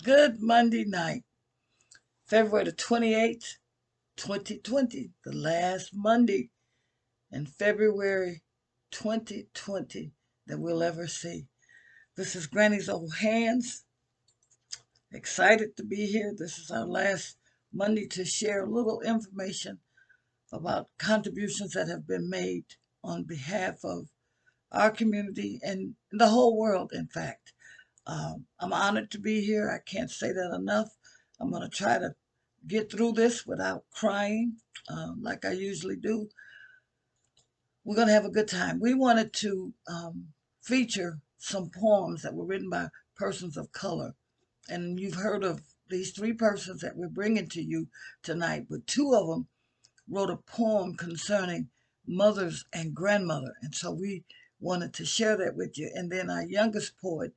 Good Monday night, February the 28th, 2020, the last Monday in February 2020 that we'll ever see. This is Granny's Old Hands. Excited to be here. This is our last Monday to share a little information about contributions that have been made on behalf of our community and the whole world, in fact. I'm honored to be here. I can't say that enough. I'm going to try to get through this without crying, like I usually do. We're going to have a good time. We wanted to feature some poems that were written by persons of color. And you've heard of these three persons that we're bringing to you tonight, but two of them wrote a poem concerning mothers and grandmother. And so we wanted to share that with you. And then our youngest poet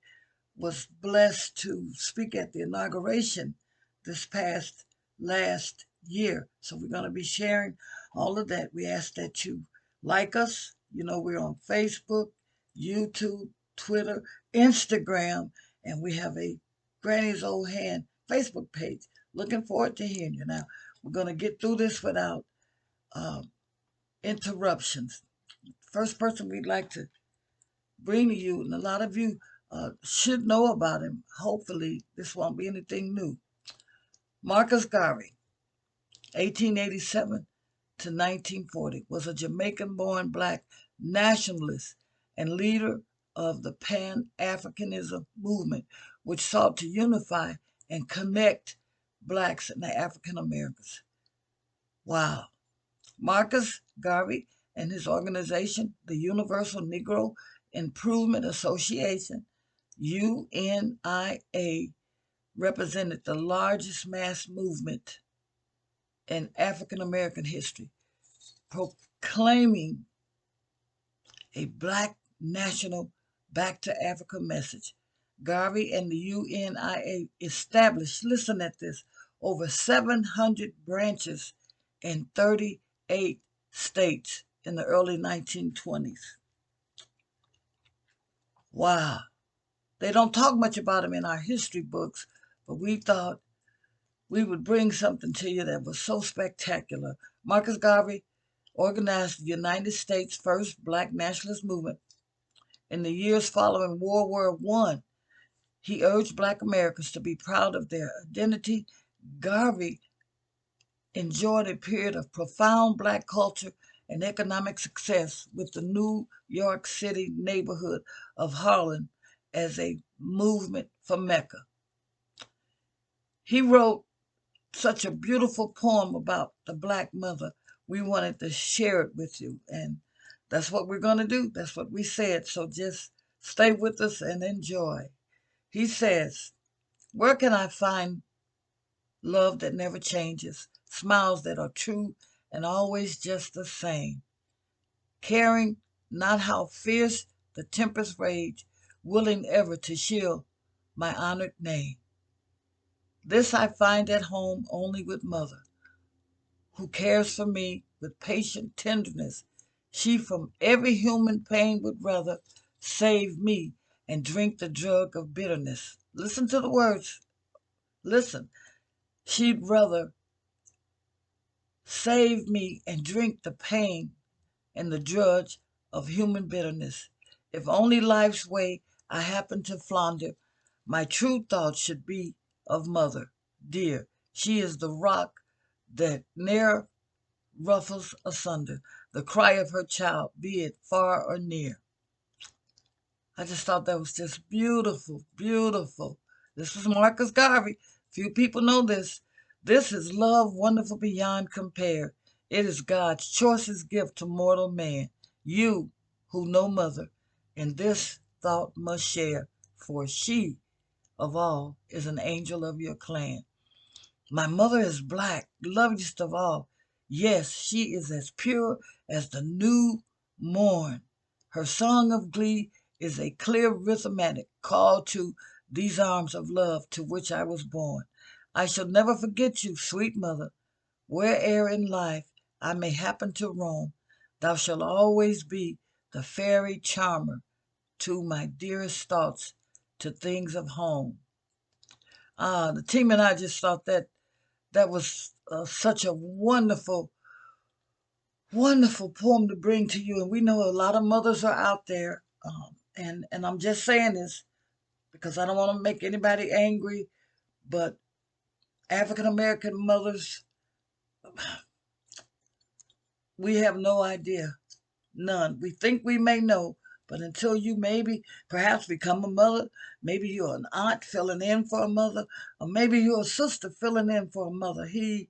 was blessed to speak at the inauguration this past last year. So we're going to be sharing all of that. We ask that you like us. You know, we're on Facebook, YouTube, Twitter, Instagram, and we have a Granny's Old Hand Facebook page. Looking forward to hearing you. Now, we're going to get through this without uh, interruptions. First person we'd like to bring to you, and a lot of you should know about him. Hopefully, this won't be anything new. Marcus Garvey, 1887 to 1940, was a Jamaican born black nationalist and leader of the Pan Africanism movement, which sought to unify and connect blacks and the African Americans. Wow. Marcus Garvey and his organization, the Universal Negro Improvement Association, UNIA, represented the largest mass movement in African American history, proclaiming a black national back to Africa message. Garvey and the UNIA established, listen at this, over 700 branches in 38 states in the early 1920s. Wow. They don't talk much about him in our history books, but we thought we would bring something to you that was so spectacular. Marcus Garvey organized the United States' first black nationalist movement. In the years following World War I, he urged black Americans to be proud of their identity. Garvey enjoyed a period of profound black culture and economic success with the New York City neighborhood of Harlem as a movement for Mecca. He wrote such a beautiful poem about the black mother. We wanted to share it with you, and that's what we're going to do. That's what we said. So just stay with us and enjoy. He says, where can I find love that never changes, smiles that are true and always just the same, caring not how fierce the tempest rage, willing ever to shield my honored name? This I find at home only with mother, who cares for me with patient tenderness. She from every human pain would rather save me and drink the drug of bitterness. Listen to the words. Listen. She'd rather save me and drink the pain and the drudge of human bitterness. If only life's way I happen to flounder, my true thoughts should be of mother, dear. She is the rock that ne'er ruffles asunder, the cry of her child, be it far or near. I just thought that was just beautiful, beautiful. This was Marcus Garvey. Few people know this. This is love wonderful beyond compare. It is God's choicest gift to mortal man. You who know mother, in this thought must share, for she of all is an angel of your clan. My mother is black, loveliest of all. Yes, she is as pure as the new morn. Her song of glee is a clear rhythmatic call to these arms of love to which I was born. I shall never forget you, sweet mother. Where'er in life I may happen to roam, thou shalt always be the fairy charmer to my dearest thoughts, to things of home. The team and I just thought that was such a wonderful, wonderful poem to bring to you. And we know a lot of mothers are out there. And I'm just saying this because I don't want to make anybody angry, but African American mothers, we have no idea. None. We think we may know, but until you maybe perhaps become a mother, maybe you're an aunt filling in for a mother, or maybe you're a sister filling in for a mother. He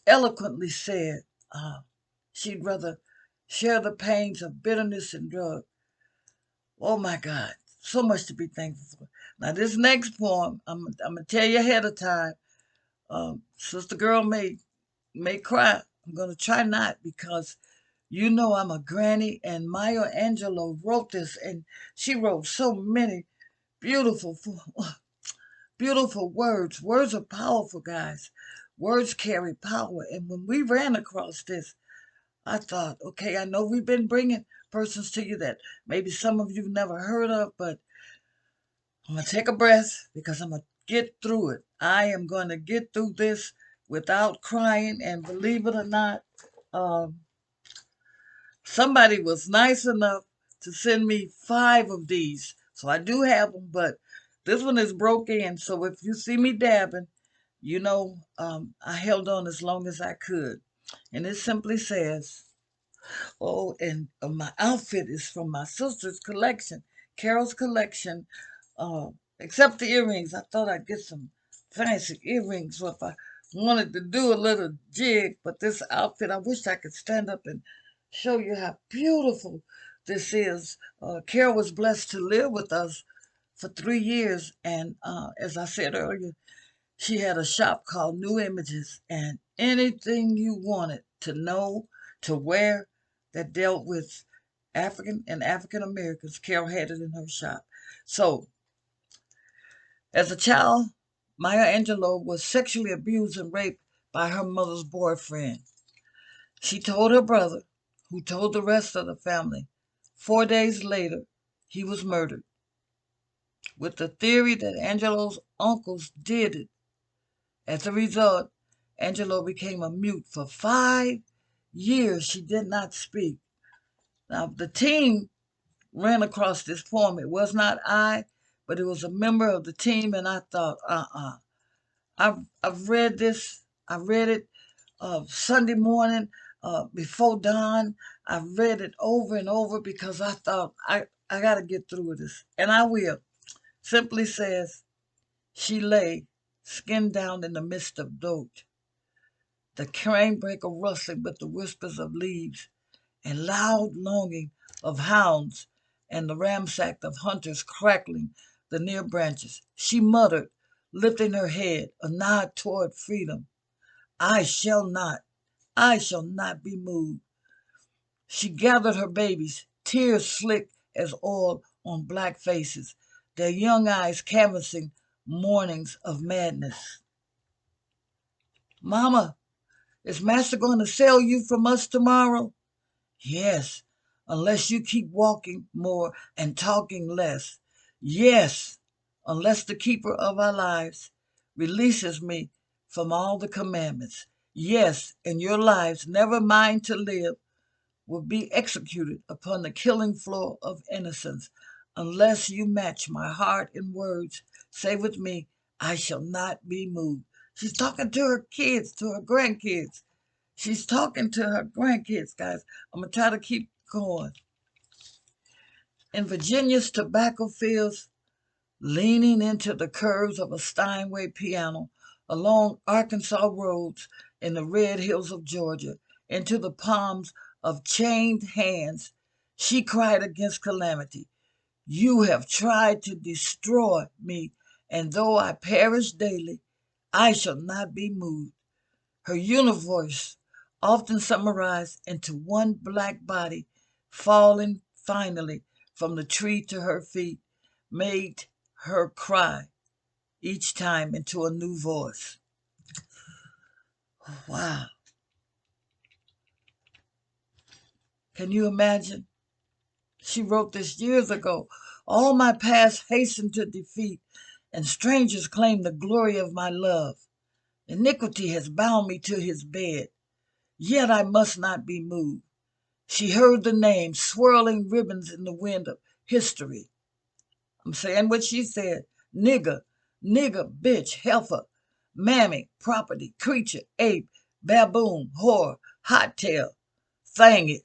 eloquently said she'd rather share the pains of bitterness and drug. Oh my God, so much to be thankful for. Now this next poem, I'm gonna tell you ahead of time. Sister girl may cry. I'm gonna try not because you know I'm a granny, and Maya Angelou wrote this, and she wrote so many beautiful, beautiful words. Words are powerful, guys. Words carry power, and when we ran across this, I thought, okay, I know we've been bringing persons to you that maybe some of you've never heard of, but I'm gonna take a breath because I'm gonna get through it. I am gonna get through this without crying, and believe it or not, um, somebody was nice enough to send me 5 of these. So I do have them, but this one is broke in. So if you see me dabbing, you know I held on as long as I could. And it simply says, oh, and my outfit is from my sister's collection, Carol's collection. Uh, except the earrings, I thought I'd get some fancy earrings. So if I wanted to do a little jig, but this outfit, I wish I could stand up and show you how beautiful this is. Carol was blessed to live with us for 3 years, and as I said earlier, she had a shop called New Images, and anything you wanted to know, to wear, that dealt with African and African Americans, Carol had it in her shop. So, as a child, Maya Angelou was sexually abused and raped by her mother's boyfriend. She told her brother, who told the rest of the family. 4 days later, he was murdered, with the theory that Angelou's uncles did it. As a result, Angelo became a mute for 5 years. She did not speak. Now, the team ran across this poem. It was not I, but it was a member of the team, and I thought, I've read this. I read it Sunday morning before dawn. I read it over and over because I thought, I got to get through this, and I will. Simply says, she lay, skin down in the midst of dote, the cranebreaker rustling with the whispers of leaves, and loud longing of hounds, and the ramsack of hunters crackling the near branches. She muttered, lifting her head, a nod toward freedom. I shall not, I shall not be moved. She gathered her babies, tears slick as oil on black faces, their young eyes canvassing mornings of madness. Mama, is Master going to sell you from us tomorrow? Yes, unless you keep walking more and talking less. Yes, unless the keeper of our lives releases me from all the commandments. Yes, and your lives, never mine to live, will be executed upon the killing floor of innocence. Unless you match my heart in words, say with me, I shall not be moved. She's talking to her kids, to her grandkids. She's talking to her grandkids, guys. I'm going to try to keep going. In Virginia's tobacco fields, leaning into the curves of a Steinway piano, along Arkansas roads in the red hills of Georgia, into the palms of chained hands, she cried against calamity. You have tried to destroy me, and though I perish daily, I shall not be moved. Her universe, often summarized into one black body, falling finally from the tree to her feet, made her cry each time into a new voice. Wow. Can you imagine? She wrote this years ago. All my past hastened to defeat, and strangers claim the glory of my love. Iniquity has bound me to his bed, yet I must not be moved. She heard the name, swirling ribbons in the wind of history. I'm saying what she said. Nigger, nigger, bitch, heifer, mammy, property, creature, ape, baboon, whore, hot tail, thang it.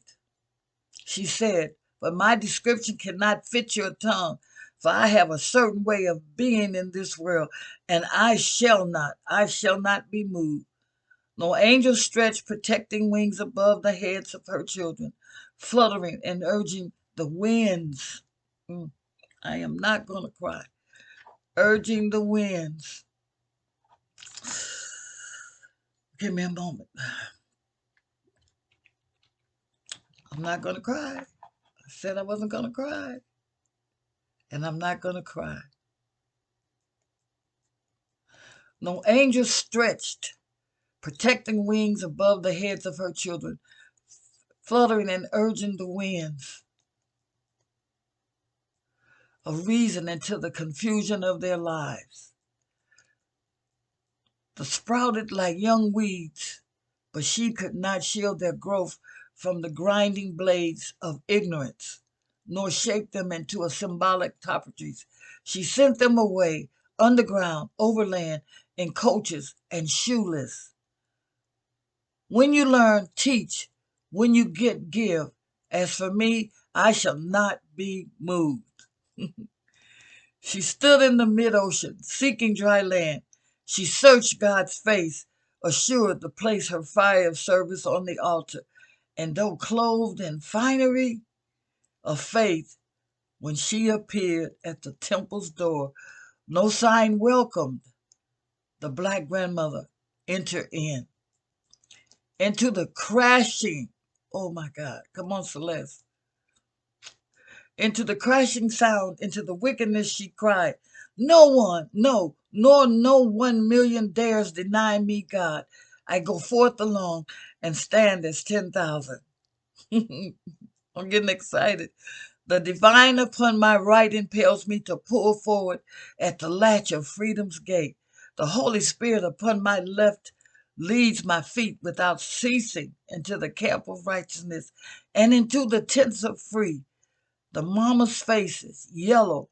She said, but my description cannot fit your tongue, for I have a certain way of being in this world, and I shall not be moved. No angel stretched protecting wings above the heads of her children, fluttering and urging the winds. I am not going to cry. Urging the winds. Give me a moment. I'm not going to cry. I said I wasn't going to cry. And I'm not going to cry. No angel stretched, protecting wings above the heads of her children, fluttering and urging the winds of reason into the confusion of their lives. They sprouted like young weeds, but she could not shield their growth from the grinding blades of ignorance, nor shape them into a symbolic topographies. She sent them away, underground, overland, in coaches and shoeless. When you learn, teach. When you get, give. As for me, I shall not be moved. She stood in the mid-ocean, seeking dry land. She searched God's face, assured to place her fire of service on the altar. And though clothed in finery of faith, when she appeared at the temple's door, no sign welcomed the black grandmother enter in. Into the crashing, oh my God, come on, Celeste. Into the crashing sound, into the wickedness she cried, no one, no, nor no 1,000,000 dares deny me, God. I go forth alone and stand as 10,000. I'm getting excited. The divine upon my right impels me to pull forward at the latch of freedom's gate. The Holy Spirit upon my left leads my feet without ceasing into the camp of righteousness and into the tents of free. The mama's faces, yellow,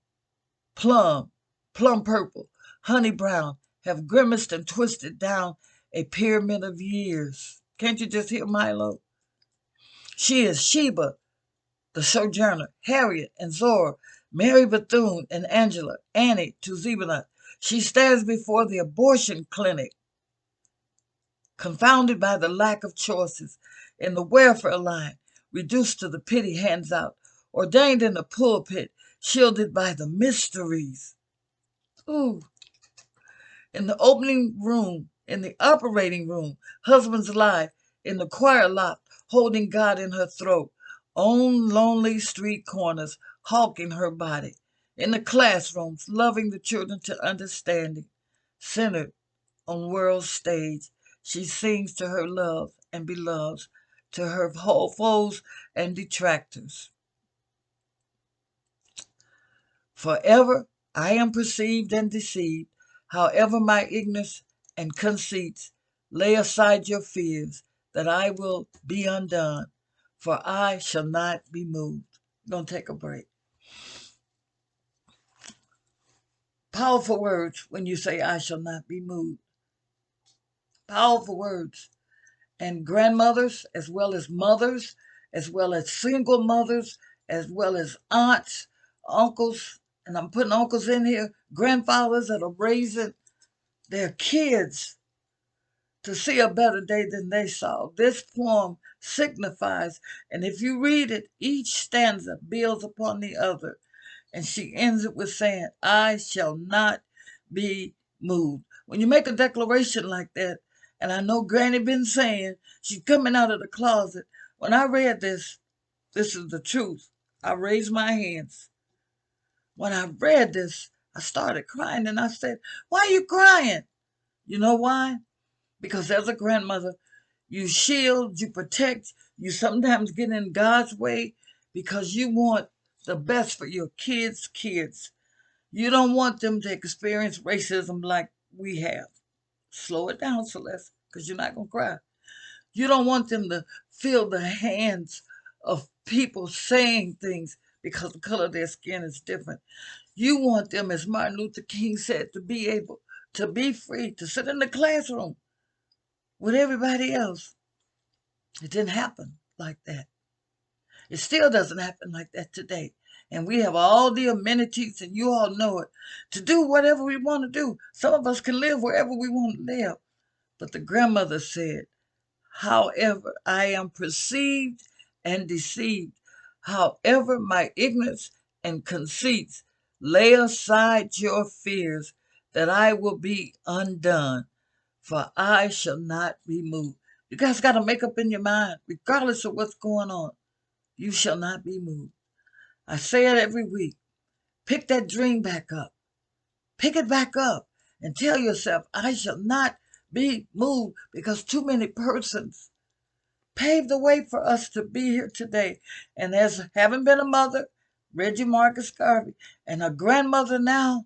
plum, plum purple, honey brown, have grimaced and twisted down a pyramid of years. Can't you just hear Milo? She is Sheba, the Sojourner, Harriet and Zora, Mary Bethune and Angela, Annie to Zebulon. She stands before the abortion clinic, confounded by the lack of choices, in the welfare line, reduced to the pity hands out, ordained in the pulpit, shielded by the mysteries. Ooh. In the opening room, in the operating room, husband's life, in the choir loft, holding God in her throat, on lonely street corners, hawking her body, in the classrooms, loving the children to understanding, centered on world's stage, she sings to her love and beloveds, to her whole foes and detractors. Forever I am perceived and deceived, however my ignorance and conceits. Lay aside your fears, that I will be undone, for I shall not be moved. Don't take a break. Powerful words when you say, I shall not be moved. Powerful words. And grandmothers, as well as mothers, as well as single mothers, as well as aunts, uncles, and I'm putting uncles in here, grandfathers that are raising their kids to see a better day than they saw. This poem signifies, and if you read it, each stanza builds upon the other. And she ends it with saying, I shall not be moved. When you make a declaration like that, and I know Granny been saying, she's coming out of the closet. When I read this, this is the truth. I raised my hands. When I read this, I started crying and I said, why are you crying? You know why? Because as a grandmother, you shield, you protect, you sometimes get in God's way because you want the best for your kids' kids. You don't want them to experience racism like we have. Slow it down, Celeste, because you're not going to cry. You don't want them to feel the hands of people saying things because the color of their skin is different. You want them, as Martin Luther King said, to be able to be free, to sit in the classroom with everybody else. It didn't happen like that. It still doesn't happen like that today. And we have all the amenities, and you all know it, to do whatever we want to do. Some of us can live wherever we want to live. But the grandmother said, however, I am perceived and deceived. However, my ignorance and conceits, lay aside your fears, that I will be undone, for I shall not be moved. You guys got to make up in your mind, regardless of what's going on, you shall not be moved. I say it every week. Pick that dream back up. Pick it back up and tell yourself, I shall not be moved, because too many persons paved the way for us to be here today. And as having been a mother, Reggie Marcus Garvey, and a grandmother now,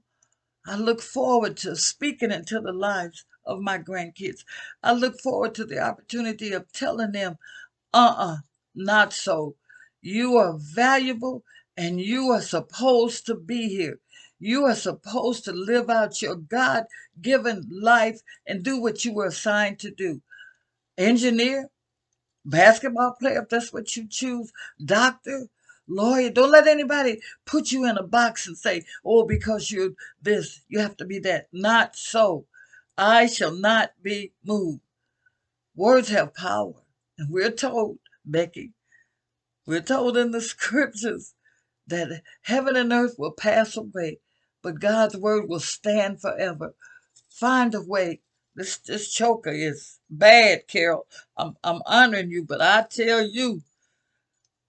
I look forward to speaking into the lives of my grandkids. I look forward to the opportunity of telling them, not so. You are valuable, and you are supposed to be here. You are supposed to live out your God given life and do what you were assigned to do. Engineer, basketball player, if that's what you choose, doctor, lawyer. Don't let anybody put you in a box and say, oh, because you're this, you have to be that. Not so. I shall not be moved. Words have power. And we're told, Becky, we're told in the scriptures that heaven and earth will pass away, but God's word will stand forever. Find a way. This choker is bad, Carol. I'm honoring you, but I tell you,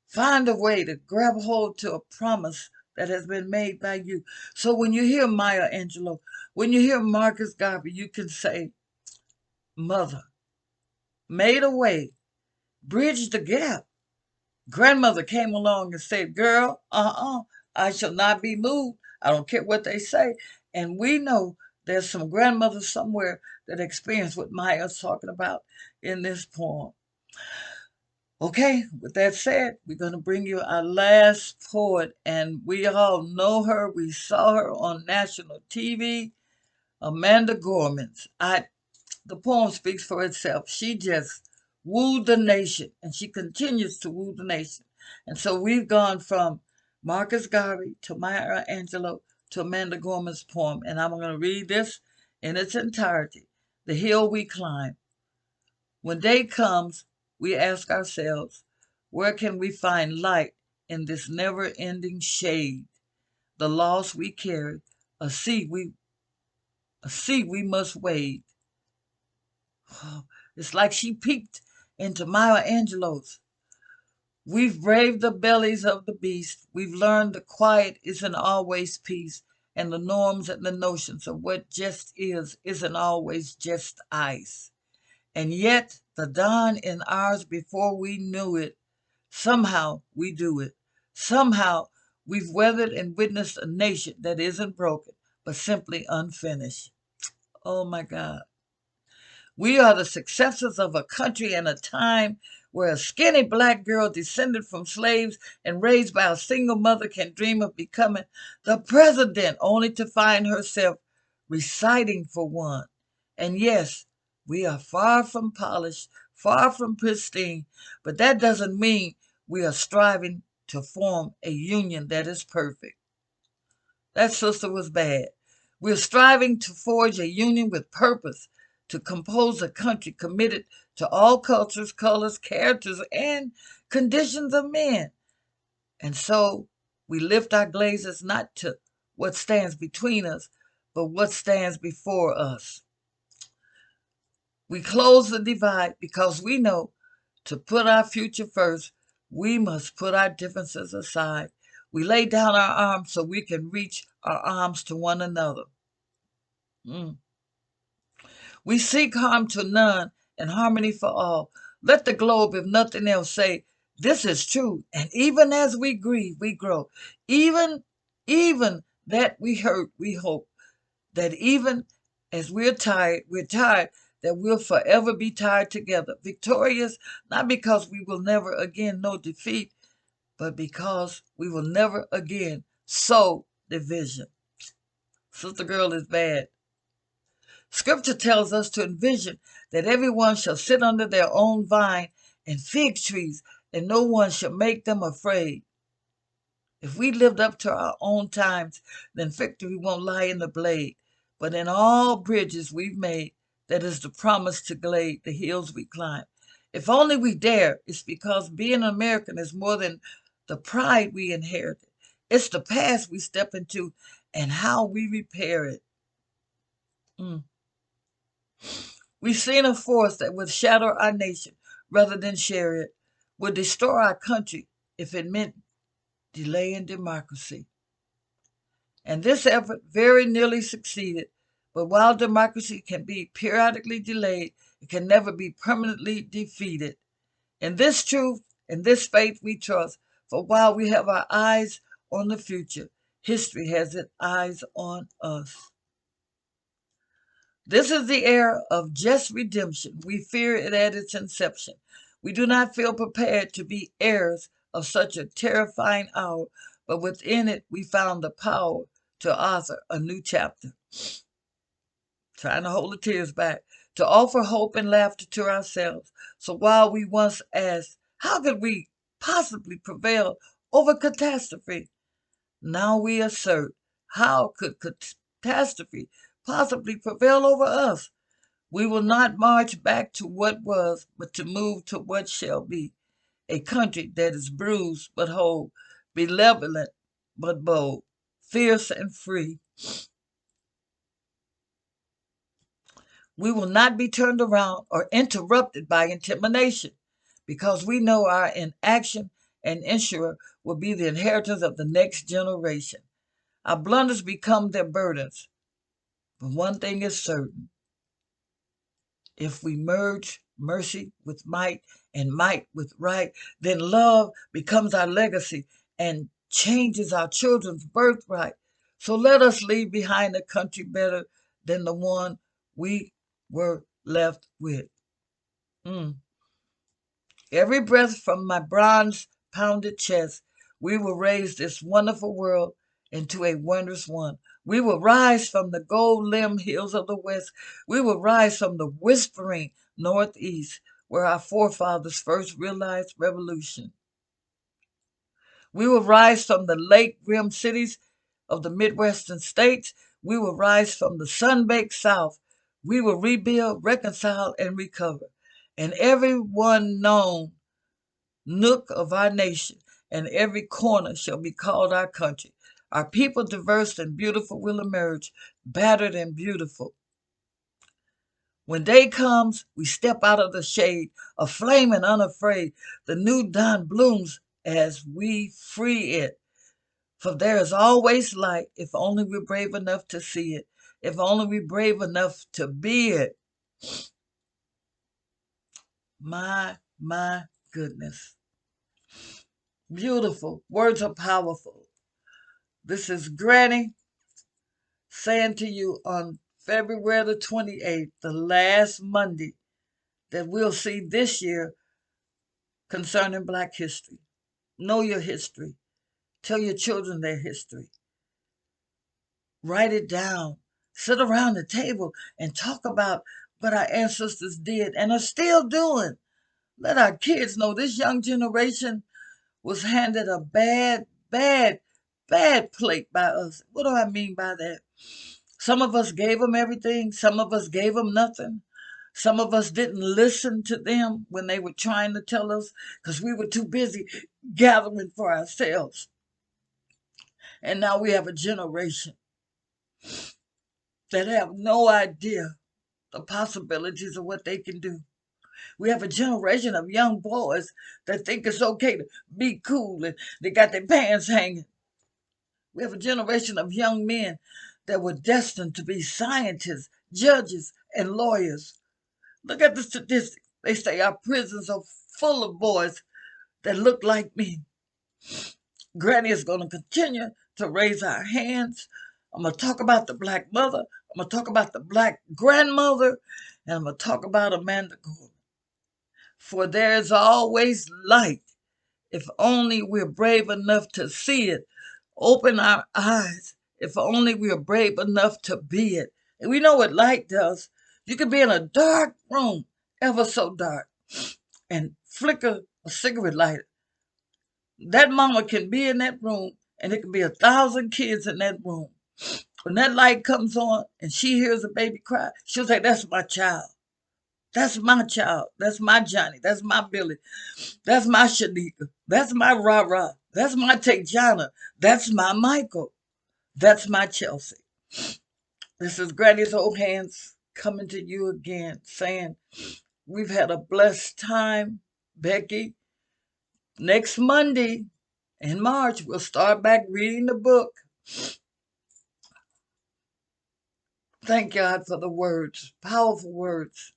find a way to grab hold to a promise that has been made by you. So when you hear Maya Angelou, when you hear Marcus Garvey, you can say, Mother made a way, bridged the gap. Grandmother came along and said, girl, I shall not be moved. I don't care what they say. And we know there's some grandmothers somewhere that experience what Maya's talking about in this poem. Okay, with that said, we're going to bring you our last poet, and we all know her. We saw her on national TV, Amanda Gorman's. The poem speaks for itself. She just wooed the nation, and she continues to woo the nation. And so we've gone from Marcus Garvey to Maya Angelou to Amanda Gorman's poem, and I'm going to read this in its entirety. The hill we climb. When day comes, we ask ourselves, where can we find light in this never-ending shade? The loss we carry, a sea we must wade. Oh, it's like she peeked into Maya Angelou's. We've braved the bellies of the beast. We've learned the quiet isn't always peace, and the norms and the notions of what just isn't always just ice. And yet, the dawn in ours before we knew it, somehow we do it. Somehow we've weathered and witnessed a nation that isn't broken, but simply unfinished. Oh my God. We are the successors of a country and a time where a skinny black girl descended from slaves and raised by a single mother can dream of becoming the president, only to find herself reciting for one. And yes, we are far from polished, far from pristine, but that doesn't mean we are striving to form a union that is perfect. That sister was bad. We're striving to forge a union with purpose, to compose a country committed to all cultures, colors, characters, and conditions of men. And so we lift our glazes not to what stands between us, but what stands before us. We close the divide because we know to put our future first, we must put our differences aside. We lay down our arms so we can reach our arms to one another. We seek harm to none and harmony for all. Let the globe, if nothing else, say, this is true. And even as we grieve, we grow. Even That we hurt, we hope that even as we're tired, that we'll forever be tired together, victorious, not because we will never again know defeat, but because we will never again sow division. Sister Girl is bad. Scripture tells us to envision that everyone shall sit under their own vine and fig trees, and no one shall make them afraid. If we lived up to our own times, then victory won't lie in the blade, but in all bridges we've made, that is the promise to glade the hills we climb. If only we dare, it's because being an American is more than the pride we inherited. It's the past we step into and how we repair it. Mm. We've seen a force that would shatter our nation rather than share it, would destroy our country if it meant delaying democracy. And this effort very nearly succeeded. But while democracy can be periodically delayed, it can never be permanently defeated. In this truth, in this faith we trust, for while we have our eyes on the future, history has its eyes on us. This is the era of just redemption. We fear it at its inception. We do not feel prepared to be heirs of such a terrifying hour, but within it we found the power to author a new chapter. Trying to hold the tears back, to offer hope and laughter to ourselves. So while we once asked, how could we possibly prevail over catastrophe? Now we assert, how could catastrophe possibly prevail over us? We will not march back to what was, but to move to what shall be. A country that is bruised but whole, benevolent but bold, fierce and free. We will not be turned around or interrupted by intimidation, because we know our inaction and ensure will be the inheritance of the next generation. Our blunders become their burdens. But one thing is certain. If we merge mercy with might and might with right, then love becomes our legacy and changes our children's birthright. So let us leave behind a country better than the one we were left with. Mm. Every breath from my bronze pounded chest, we will raise this wonderful world into a wondrous one. We will rise from the gold limbed hills of the west. We will rise from the whispering northeast, where our forefathers first realized revolution. We will rise from the lake rimmed cities of the Midwestern states. We will rise from the sun baked south. We will rebuild, reconcile, and recover. And everyone known nook of our nation, and every corner shall be called our country. Our people, diverse and beautiful, will emerge, battered and beautiful. When day comes, we step out of the shade, aflame and unafraid. The new dawn blooms as we free it. For there is always light if only we're brave enough to see it, if only we're brave enough to be it. My goodness. Beautiful. Words are powerful. This is Granny saying to you on February the 28th, the last Monday that we'll see this year concerning Black history. Know your history. Tell your children their history. Write it down. Sit around the table and talk about what our ancestors did and are still doing. Let our kids know this young generation was handed a bad plate by us. What do I mean by that? Some of us gave them everything. Some of us gave them nothing. Some of us didn't listen to them when they were trying to tell us because we were too busy gathering for ourselves. And now we have a generation that have no idea the possibilities of what they can do. We have a generation of young boys that think it's okay to be cool and they got their pants hanging. We have a generation of young men that were destined to be scientists, judges, and lawyers. Look at the statistics. They say our prisons are full of boys that look like me. Granny is going to continue to raise our hands. I'm going to talk about the Black mother. I'm going to talk about the Black grandmother. And I'm going to talk about Amanda Gorman. For there is always light if only we're brave enough to see it. Open our eyes if only we're brave enough to be it. And we know what light does. You can be in a dark room, ever so dark, and flicker a cigarette lighter. That mama can be in that room, and it can be 1,000 kids in that room. When that light comes on and she hears a baby cry, she'll say, that's my child. That's my child. That's my Johnny. That's my Billy. That's my Shanika. That's my Ra-Ra. That's my Tejana. That's my Michael. That's my Chelsea. This is Granny's Old Hands coming to you again, saying we've had a blessed time, Becky. Next Monday in March, we'll start back reading the book. Thank God for the words, powerful words.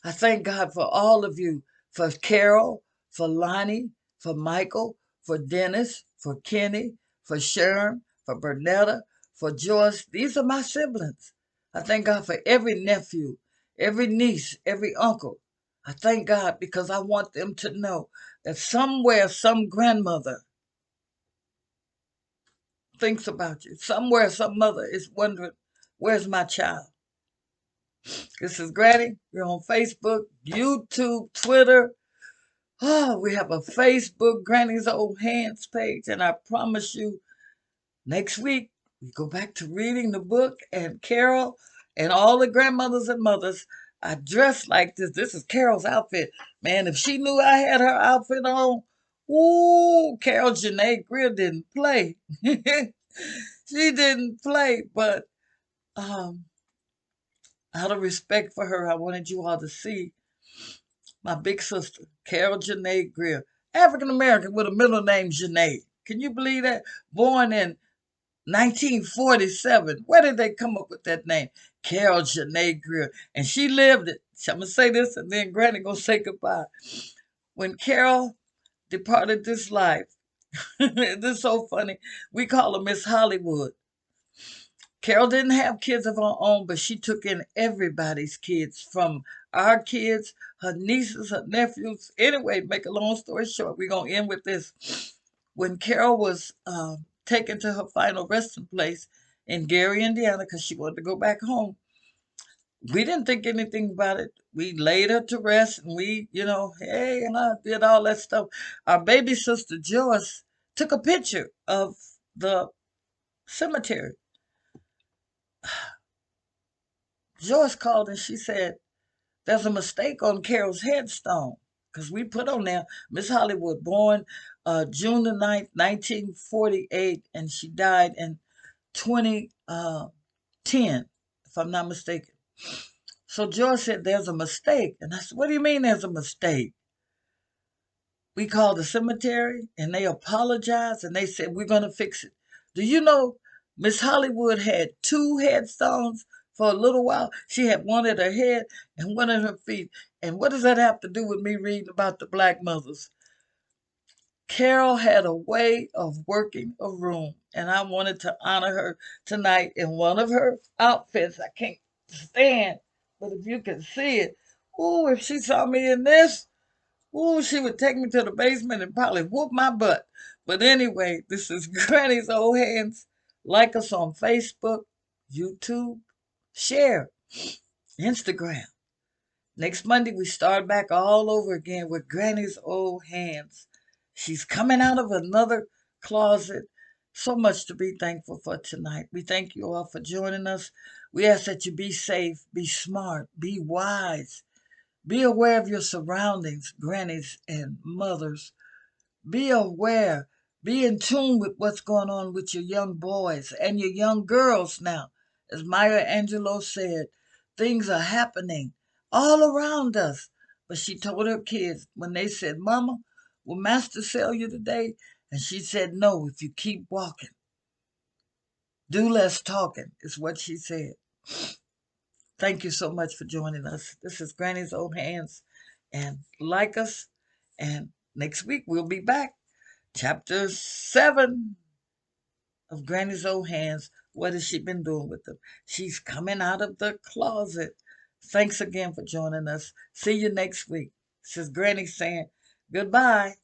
I thank God for all of you, for Carol, for Lonnie, for Michael, for Dennis, for Kenny, for Sharon, for Bernetta, for Joyce. These are my siblings. I thank God for every nephew, every niece, every uncle. I thank God because I want them to know that somewhere some grandmother thinks about you. Somewhere some mother is wondering, where's my child? This is Granny. We're on Facebook, YouTube, Twitter. Oh, we have a Facebook Granny's Old Hands page, and I promise you, next week we go back to reading the book. And Carol and all the grandmothers and mothers, I dress like this. This is Carol's outfit, man. If she knew I had her outfit on, ooh, Carol Janae Greer didn't play. She didn't play, but out of respect for her, I wanted you all to see my big sister, Carol Janae Greer, African American with a middle name Janae. Can you believe that? Born in 1947. Where did they come up with that name? Carol Janae Greer. And she lived it. I'm going to say this and then Granny going to say goodbye. When Carol departed this life, this is so funny, we call her Miss Hollywood. Carol didn't have kids of her own, but she took in everybody's kids, from our kids, her nieces, her nephews. Anyway, make a long story short, we're going to end with this. When Carol was taken to her final resting place in Gary, Indiana, because she wanted to go back home, we didn't think anything about it. We laid her to rest, and we, hey, and I did all that stuff. Our baby sister, Joyce, took a picture of the cemetery. Joyce called and she said, there's a mistake on Carol's headstone. Because we put on there, Miss Hollywood, born June the 9th, 1948, and she died in 2010, if I'm not mistaken. So Joyce said, there's a mistake. And I said, what do you mean there's a mistake? We called the cemetery, and they apologized, and they said, we're going to fix it. Do you know Miss Hollywood had 2 headstones for a little while? She had one at her head and one at her feet. And what does that have to do with me reading about the Black mothers? Carol had a way of working a room, and I wanted to honor her tonight in one of her outfits. I can't stand, but if you can see it, ooh, if she saw me in this, ooh, she would take me to the basement and probably whoop my butt. But anyway, this is Granny's Old Hands. Like us on Facebook, YouTube, share, Instagram. Next Monday, we start back all over again with Granny's Old Hands. She's coming out of another closet. So much to be thankful for tonight. We thank you all for joining us. We ask that you be safe, be smart, be wise. Be aware of your surroundings, grannies and mothers. Be aware. Be in tune with what's going on with your young boys and your young girls now. As Maya Angelou said, things are happening all around us. But she told her kids when they said, Mama, will Master sell you today? And she said, no, if you keep walking. Do less talking, is what she said. Thank you so much for joining us. This is Granny's Old Hands. And like us. And next week we'll be back. Chapter 7 of Granny's old hands. What has she been doing with them? She's coming out of the closet. Thanks again for joining us. See you next week. This is Granny saying goodbye.